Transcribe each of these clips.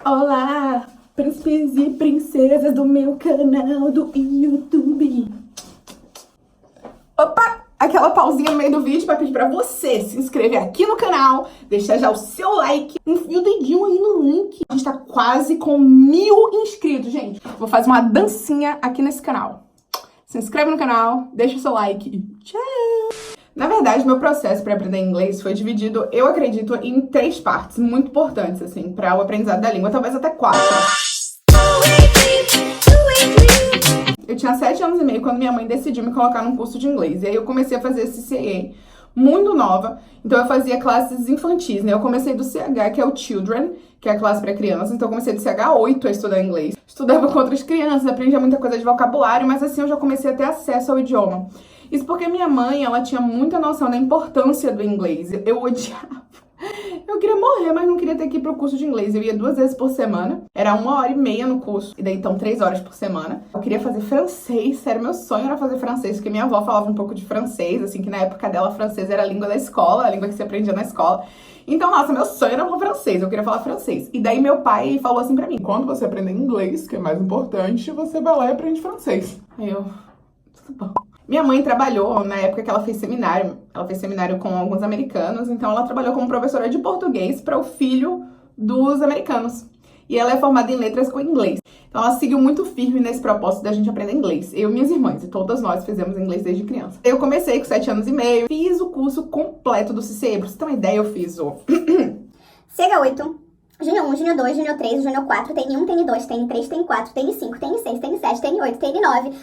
Olá, príncipes e princesas do meu canal do YouTube. Opa, aquela pausinha no meio do vídeo para pedir para você se inscrever aqui no canal, deixar já o seu like, enfia o dedinho aí no link. A gente tá quase com 1000 inscritos, gente. Vou fazer uma dancinha aqui nesse canal. Se inscreve no canal, deixa o seu like e tchau! Na verdade, meu processo para aprender inglês foi dividido, eu acredito, em 3 partes muito importantes, assim, para o aprendizado da língua, talvez até 4. Eu tinha 7 anos e meio quando minha mãe decidiu me colocar num curso de inglês. E aí eu comecei a fazer esse CA muito nova. Então eu fazia classes infantis, né? Eu comecei do CH, que é o Children, que é a classe para crianças. Então eu comecei do CH8 a estudar inglês. Estudava com outras crianças, aprendia muita coisa de vocabulário, mas assim eu já comecei a ter acesso ao idioma. Isso porque minha mãe, ela tinha muita noção da importância do inglês. Eu odiava. Eu queria morrer, mas não queria ter que ir pro curso de inglês. Eu ia 2 vezes por semana. Era 1h30 no curso. E daí, então, 3 horas por semana. Eu queria fazer francês. Sério, meu sonho era fazer francês. Porque minha avó falava um pouco de francês. Assim, que na época dela, francês era a língua da escola. A língua que se aprendia na escola. Então, nossa, meu sonho era falar francês. Eu queria falar francês. E daí, meu pai falou assim pra mim. Quando você aprender inglês, que é mais importante, você vai lá e aprende francês. Aí eu... tudo bom. Minha mãe trabalhou na época que ela fez seminário. Ela fez seminário com alguns americanos, então ela trabalhou como professora de português para o filho dos americanos. E ela é formada em letras com inglês. Então ela seguiu muito firme nesse propósito da gente aprender inglês. Eu e minhas irmãs, e todas nós fizemos inglês desde criança. Eu comecei com 7 anos e meio, fiz o curso completo do CCA. Pra você ter uma ideia, eu fiz o... CH8, Júnior 1, Júnior 2, Júnior 3, Júnior 4, TN1, TN2, TN3, TN4, TN5, TN6, TN7, TN8, TN9...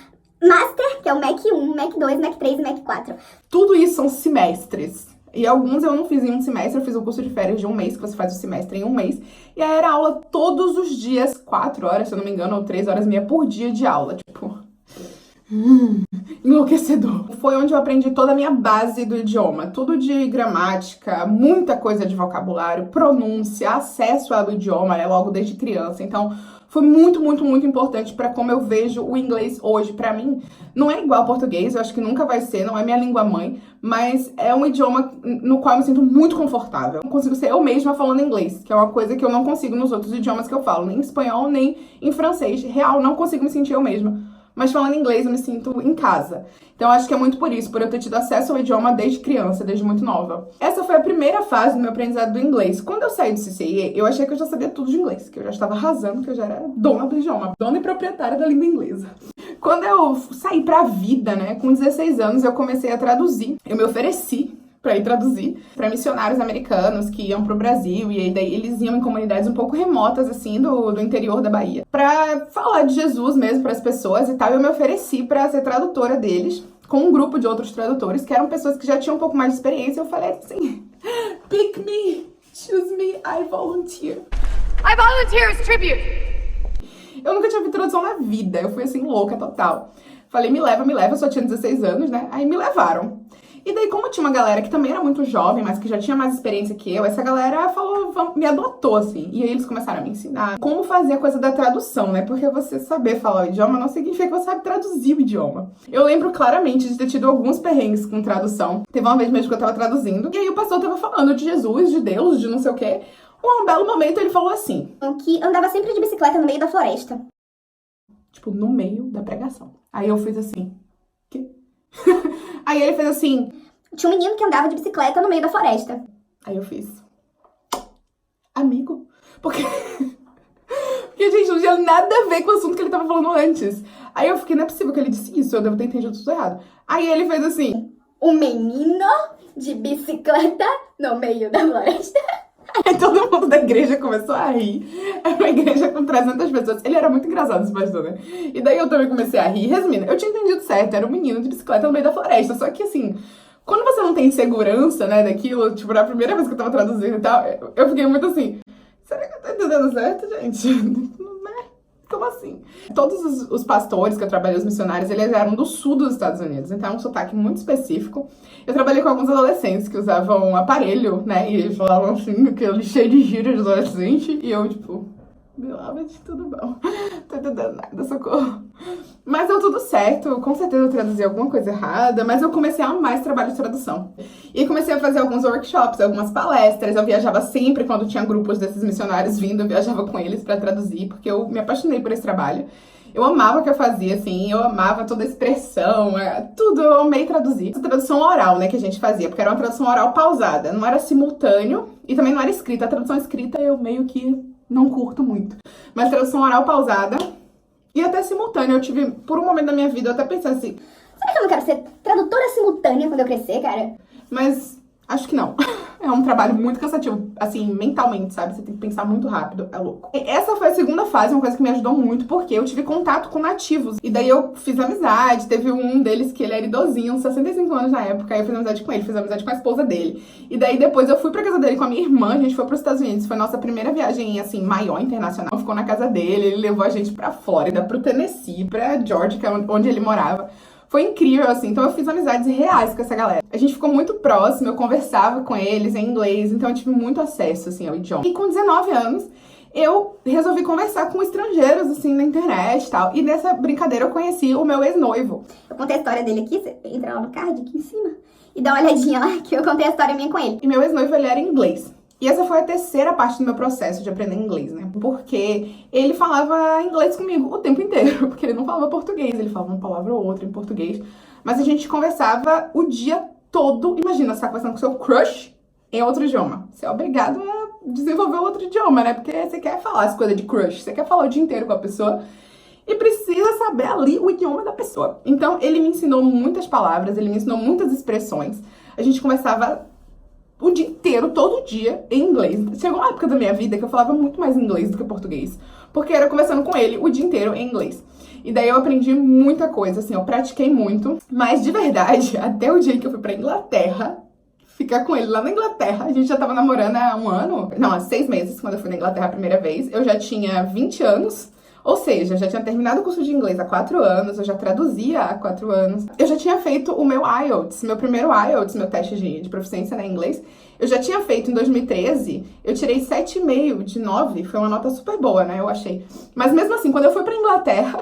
Master, que é o Mac 1, Mac 2, Mac 3 e Mac 4. Tudo isso são semestres. E alguns eu não fiz em um semestre, eu fiz o curso de férias de 1 mês, que você faz o semestre em 1 mês. E aí era aula todos os dias, 4 horas, se eu não me engano, ou 3 horas e meia por dia de aula. Tipo... enlouquecedor. Foi onde eu aprendi toda a minha base do idioma. Tudo de gramática, muita coisa de vocabulário, pronúncia, acesso ao idioma, né, logo desde criança. Então... foi muito, muito, muito importante para como eu vejo o inglês hoje. Para mim, não é igual ao português, eu acho que nunca vai ser, não é minha língua mãe, mas é um idioma no qual eu me sinto muito confortável. Eu consigo ser eu mesma falando inglês, que é uma coisa que eu não consigo nos outros idiomas que eu falo, nem em espanhol, nem em francês. Real, não consigo me sentir eu mesma. Mas falando inglês eu me sinto em casa. Então eu acho que é muito por isso, por eu ter tido acesso ao idioma desde criança, desde muito nova. Essa foi a primeira fase do meu aprendizado do inglês. Quando eu saí do CCIE, eu achei que eu já sabia tudo de inglês, que eu já estava arrasando, que eu já era dona do idioma, dona e proprietária da língua inglesa. Quando eu saí pra vida, né, com 16 anos, eu comecei a traduzir. Eu me ofereci pra ir traduzir pra missionários americanos que iam pro Brasil, e aí daí eles iam em comunidades um pouco remotas, assim, do interior da Bahia, pra falar de Jesus mesmo pras pessoas e tal. Eu me ofereci pra ser tradutora deles, com um grupo de outros tradutores, que eram pessoas que já tinham um pouco mais de experiência. Eu falei assim, pick me, choose me, I volunteer. I volunteer as tribute! Eu nunca tinha feito tradução na vida, eu fui assim, louca total. Falei, me leva, eu só tinha 16 anos, né? Aí me levaram. E daí, como tinha uma galera que também era muito jovem, mas que já tinha mais experiência que eu, essa galera falou, me adotou, assim. E aí eles começaram a me ensinar como fazer a coisa da tradução, né? Porque você saber falar o idioma não significa que você sabe traduzir o idioma. Eu lembro claramente de ter tido alguns perrengues com tradução. Teve uma vez mesmo que eu tava traduzindo, e aí o pastor tava falando de Jesus, de Deus, de não sei o quê. Um belo momento ele falou assim... que andava sempre de bicicleta no meio da floresta. Tipo, no meio da pregação. Aí eu fiz assim... quê? Aí ele fez assim... tinha um menino que andava de bicicleta no meio da floresta. Aí eu fiz... amigo? Porque... porque, gente, não tinha nada a ver com o assunto que ele tava falando antes. Aí eu fiquei, não é possível que ele disse isso, eu devo ter entendido tudo errado. Aí ele fez assim... um menino de bicicleta no meio da floresta. Aí todo mundo da igreja começou a rir. Era uma igreja com 300 pessoas. Ele era muito engraçado, esse pastor, né? E daí eu também comecei a rir. Resumindo, eu tinha entendido certo, era um menino de bicicleta no meio da floresta. Só que assim, quando você não tem segurança, né, daquilo, tipo, na primeira vez que eu tava traduzindo e tal, eu fiquei muito assim, será que eu tô entendendo certo, gente? Como assim? Todos os pastores que eu trabalhei, os missionários, eles eram do sul dos Estados Unidos, então é um sotaque muito específico. Eu trabalhei com alguns adolescentes que usavam aparelho, né, e eles falavam assim, aquele cheio de gíria de adolescente, e eu, tipo, Beloved, tudo bom. Tô entendendo nada, socorro. Mas deu tudo certo, com certeza eu traduzi alguma coisa errada, mas eu comecei a amar esse trabalho de tradução. E comecei a fazer alguns workshops, algumas palestras, eu viajava sempre quando tinha grupos desses missionários vindo, eu viajava com eles pra traduzir, porque eu me apaixonei por esse trabalho. Eu amava o que eu fazia, assim, eu amava toda a expressão, tudo, eu amei traduzir. Essa tradução oral, né, que a gente fazia, porque era uma tradução oral pausada, não era simultâneo e também não era escrita. A tradução escrita eu meio que não curto muito. Mas tradução oral pausada e até simultânea, eu tive, por um momento da minha vida, eu até pensei assim, será que eu não quero ser tradutora simultânea quando eu crescer, cara? mas acho que não. É um trabalho muito cansativo, assim, mentalmente, sabe? Você tem que pensar muito rápido, é louco. E essa foi a segunda fase, uma coisa que me ajudou muito, porque eu tive contato com nativos. E daí eu fiz amizade, teve um deles que ele era idosinho, uns 65 anos na época, aí eu fiz amizade com ele, fiz amizade com a esposa dele. E daí depois eu fui pra casa dele com a minha irmã, a gente foi pros Estados Unidos, foi a nossa primeira viagem, assim, maior, internacional. Ficou na casa dele, ele levou a gente pra Flórida, pro Tennessee, pra Georgia, que é onde ele morava. Foi incrível, assim, então eu fiz amizades reais com essa galera. A gente ficou muito próximo, eu conversava com eles em inglês, então eu tive muito acesso, assim, ao idioma. E com 19 anos, eu resolvi conversar com estrangeiros, assim, na internet e tal. E nessa brincadeira eu conheci o meu ex-noivo. Eu contei a história dele aqui, você entra lá no card, aqui em cima, e dá uma olhadinha lá, que eu contei a história minha com ele. E meu ex-noivo, ele era inglês. E essa foi a terceira parte do meu processo de aprender inglês, né? Porque ele falava inglês comigo o tempo inteiro, porque ele não falava português, ele falava uma palavra ou outra em português. Mas a gente conversava o dia todo. Imagina, você tá conversando com seu crush em outro idioma. Você é obrigado a desenvolver outro idioma, né? Porque você quer falar as coisas de crush, você quer falar o dia inteiro com a pessoa e precisa saber ali o idioma da pessoa. Então, ele me ensinou muitas palavras, ele me ensinou muitas expressões. A gente conversava o dia inteiro, todo dia, em inglês. Chegou uma época da minha vida que eu falava muito mais inglês do que português. Porque era conversando com ele o dia inteiro em inglês. E daí eu aprendi muita coisa, assim, eu pratiquei muito. Mas, de verdade, até o dia que eu fui pra Inglaterra, ficar com ele lá na Inglaterra, a gente já tava namorando há um ano. Não, há 6 meses, quando eu fui na Inglaterra a primeira vez. Eu já tinha 20 anos. Ou seja, eu já tinha terminado o curso de inglês há 4 anos, eu já traduzia há 4 anos. Eu já tinha feito o meu IELTS, meu primeiro IELTS, meu teste de proficiência em inglês. Eu já tinha feito em 2013, eu tirei 7,5 de 9, foi uma nota super boa, né, eu achei. Mas mesmo assim, quando eu fui pra Inglaterra,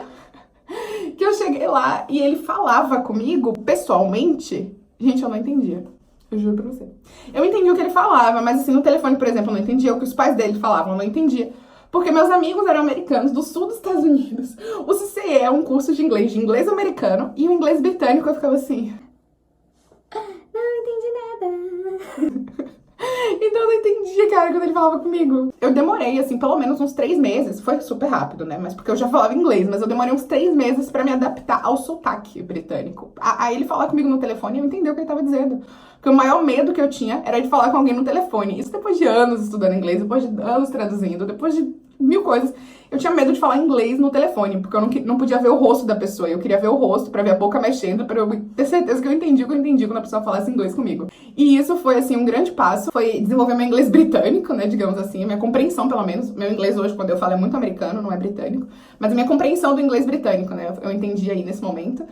que eu cheguei lá e ele falava comigo pessoalmente, gente, eu não entendia. Eu juro pra você. Eu entendi o que ele falava, mas assim, no telefone, por exemplo, eu não entendia o que os pais dele falavam, eu não entendia. Porque meus amigos eram americanos, do sul dos Estados Unidos. O CCE é um curso de inglês americano, e o inglês britânico eu ficava assim... Não entendi nada. Então eu não entendia, cara, quando ele falava comigo. Eu demorei, assim, pelo menos uns 3 meses. Foi super rápido, né? Mas porque eu já falava inglês. Mas eu demorei uns 3 meses pra me adaptar ao sotaque britânico. Aí ele falar comigo no telefone e eu entendi o que ele tava dizendo. Porque o maior medo que eu tinha era de falar com alguém no telefone. Isso depois de anos estudando inglês, depois de anos traduzindo, depois de 1000 coisas. Eu tinha medo de falar inglês no telefone, porque eu não podia ver o rosto da pessoa. Eu queria ver o rosto pra ver a boca mexendo, pra eu ter certeza que eu entendi o que eu entendi quando a pessoa falasse inglês comigo. E isso foi, assim, um grande passo. Foi desenvolver meu inglês britânico, né, digamos assim. A minha compreensão, pelo menos. Meu inglês hoje, quando eu falo, é muito americano, não é britânico. Mas a minha compreensão do inglês britânico, né, eu entendi aí nesse momento.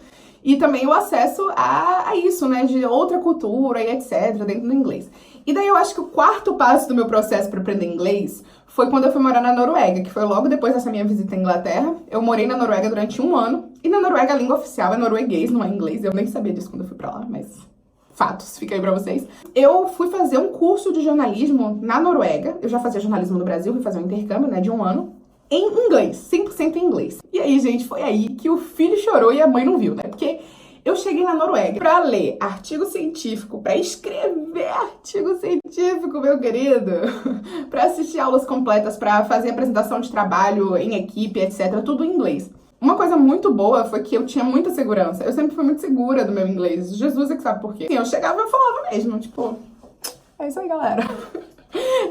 E também o acesso a isso, né, de outra cultura e etc, dentro do inglês. E daí eu acho que o quarto passo do meu processo para aprender inglês foi quando eu fui morar na Noruega, que foi logo depois dessa minha visita à Inglaterra. Eu morei na Noruega durante 1 ano, e na Noruega a língua oficial é norueguês, não é inglês. Eu nem sabia disso quando eu fui pra lá, mas fatos, fica aí pra vocês. Eu fui fazer um curso de jornalismo na Noruega. Eu já fazia jornalismo no Brasil, fui fazer um intercâmbio, né, de 1 ano. Em inglês, 100% em inglês. E aí, gente, foi aí que o filho chorou e a mãe não viu, né? Porque eu cheguei na Noruega pra ler artigo científico, pra escrever artigo científico, meu querido, pra assistir aulas completas, pra fazer apresentação de trabalho em equipe, etc. Tudo em inglês. Uma coisa muito boa foi que eu tinha muita segurança. Eu sempre fui muito segura do meu inglês. Jesus é que sabe por quê. Assim, eu chegava e eu falava mesmo, tipo... É isso aí, galera.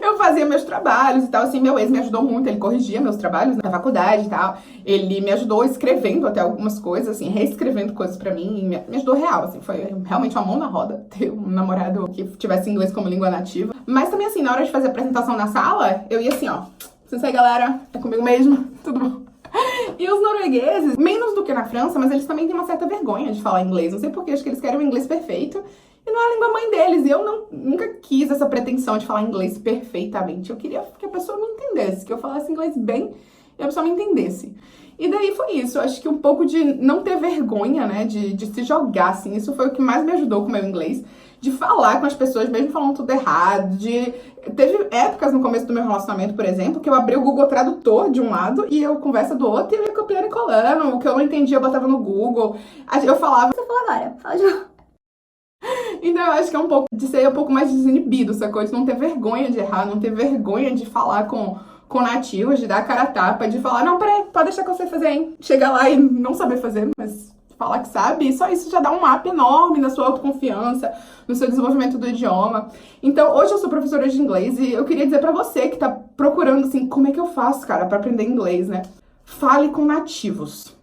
Eu fazia meus trabalhos e tal, assim, meu ex me ajudou muito, ele corrigia meus trabalhos na faculdade e tal, ele me ajudou escrevendo até algumas coisas, assim, reescrevendo coisas pra mim, me ajudou real, assim, foi realmente uma mão na roda ter um namorado que tivesse inglês como língua nativa. Mas também, assim, na hora de fazer apresentação na sala, eu ia assim, ó, isso aí, galera, é comigo mesmo, tudo bom? E os noruegueses, menos do que na França, mas eles também têm uma certa vergonha de falar inglês, não sei porquê, acho que eles querem o inglês perfeito. e não é a língua mãe deles. E eu nunca quis essa pretensão de falar inglês perfeitamente. Eu queria que a pessoa me entendesse, que eu falasse inglês bem e a pessoa me entendesse. E daí foi isso, eu acho que um pouco de não ter vergonha, né, de se jogar, assim, isso foi o que mais me ajudou com o meu inglês, de falar com as pessoas, mesmo falando tudo errado, Teve épocas no começo do meu relacionamento, por exemplo, que eu abri o Google Tradutor de um lado e eu conversa do outro e eu ia copiando e colando, o que eu não entendia eu botava no Google, eu falava... Você falou agora, fala de novo. Então eu acho que é um pouco de ser um pouco mais desinibido, sacou? De não ter vergonha de errar, não ter vergonha de falar com nativos, de dar a cara a tapa, de falar, não, peraí, pode deixar que eu sei fazer, hein? Chegar lá e não saber fazer, mas falar que sabe, e só isso já dá um up enorme na sua autoconfiança, no seu desenvolvimento do idioma. Então, hoje eu sou professora de inglês e eu queria dizer pra você que tá procurando, assim, como é que eu faço, cara, pra aprender inglês, né? Fale com nativos.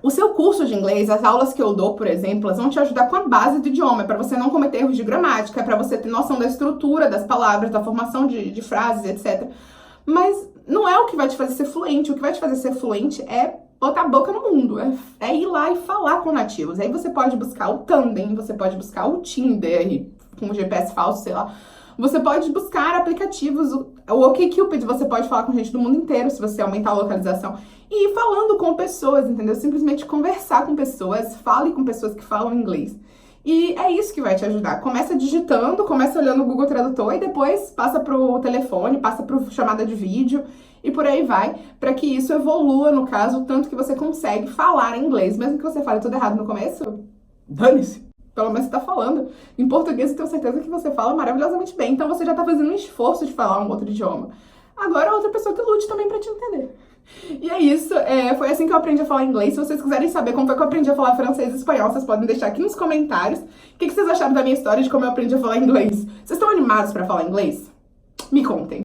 O seu curso de inglês, as aulas que eu dou, por exemplo, elas vão te ajudar com a base do idioma, para você não cometer erros de gramática, para você ter noção da estrutura das palavras, da formação de frases, etc. Mas não é o que vai te fazer ser fluente. O que vai te fazer ser fluente é botar a boca no mundo, é ir lá e falar com nativos. Aí você pode buscar o Tandem, você pode buscar o Tinder, com o GPS falso, sei lá. Você pode buscar aplicativos, o OkCupid, você pode falar com gente do mundo inteiro, se você aumentar a localização. E ir falando com pessoas, entendeu? Simplesmente conversar com pessoas, fale com pessoas que falam inglês. E é isso que vai te ajudar. Começa digitando, começa olhando o Google Tradutor e depois passa pro telefone, passa pro chamada de vídeo e por aí vai, para que isso evolua, no caso, tanto que você consegue falar inglês. Mesmo que você fale tudo errado no começo, dane-se. Pelo menos você tá falando. Em português eu tenho certeza que você fala maravilhosamente bem. Então você já tá fazendo um esforço de falar um outro idioma. Agora outra pessoa que lute também pra te entender. E é isso, foi assim que eu aprendi a falar inglês. Se vocês quiserem saber como foi que eu aprendi a falar francês e espanhol, vocês podem deixar aqui nos comentários. O que vocês acharam da minha história de como eu aprendi a falar inglês? Vocês estão animados pra falar inglês? Me contem.